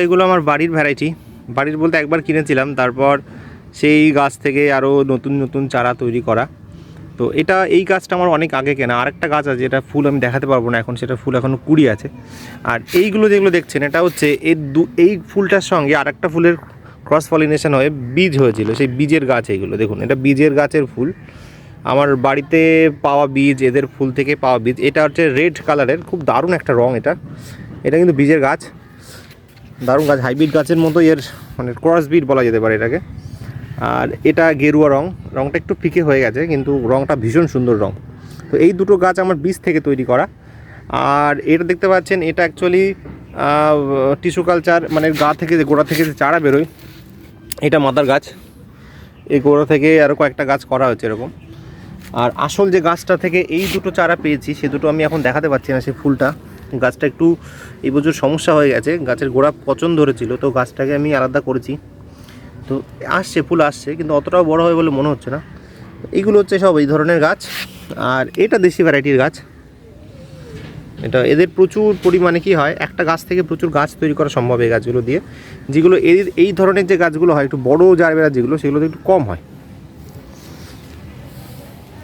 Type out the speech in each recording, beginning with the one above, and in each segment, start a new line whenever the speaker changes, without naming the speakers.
এগুলো আমার বাড়ির ভ্যারাইটি, বাড়ির বলতে একবার কিনেছিলাম, তারপর সেই গাছ থেকে আরও নতুন নতুন চারা তৈরি করা। তো এই গাছটা আমার অনেক আগে কেনা। আরেকটা গাছ আছে, এটা ফুল আমি দেখাতে পারবো না এখন, সেটা ফুল এখনও কুড়ি আছে। আর এইগুলো যেগুলো দেখছেন, এটা হচ্ছে এই ফুলটার সঙ্গে আরেকটা ফুলের ক্রস পলিনেশন হয়ে বীজ হয়েছিল, সেই বীজের গাছ এইগুলো দেখুন, এটা বীজের গাছের ফুল। আমার বাড়িতে পাওয়া বীজ, এদের ফুল থেকে পাওয়া বীজ। এটা হচ্ছে রেড কালারের, খুব দারুণ একটা রঙ। এটা কিন্তু বীজের গাছ, দারুণ গাছ, হাইব্রিড গাছের মতো এর মানে ক্রস বিট বলা যেতে পারে এটাকে। আর এটা গেরুয়া রঙটা একটু ফিকে হয়ে গেছে, কিন্তু রঙটা ভীষণ সুন্দর রঙ। তো এই দুটো গাছ আমার বীজ থেকে তৈরি করা। আর এটা দেখতে পাচ্ছেন, এটা অ্যাকচুয়ালি টিস্যু কালচার, মানে গোড়া থেকে যে চারা বেরোয়, এটা মাদার গাছ। এই গোড়া থেকে আরও কয়েকটা গাছ করা হচ্ছে এরকম। আর আসল যে গাছটা থেকে এই দুটো চারা পেয়েছি, সে দুটো আমি এখন দেখাতে পারছি না। সেই ফুলটা, গাছটা একটু এই বছর সমস্যা হয়ে গেছে, গাছের গোড়া পচন ধরেছিল, তো গাছটাকে আমি আলাদা করেছি। তো আসছে, ফুল আসছে, কিন্তু অতটাও বড় হয় বলে মনে হচ্ছে না। এইগুলো হচ্ছে সব এই ধরনের গাছ। আর এটা দেশি ভ্যারাইটির গাছ। এদের প্রচুর পরিমাণে কি হয়, একটা গাছ থেকে প্রচুর গাছ তৈরি করা সম্ভব এই গাছগুলো দিয়ে। যেগুলো এই ধরনের যে গাছগুলো হয়, একটু বড়ো জারবেরা যেগুলো, সেগুলোতে একটু কম হয়।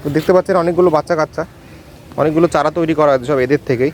তো দেখতে পাচ্ছেন অনেকগুলো বাচ্চা কাচ্চা, অনেকগুলো চারা তৈরি করা হয়েছে সব এদের থেকেই।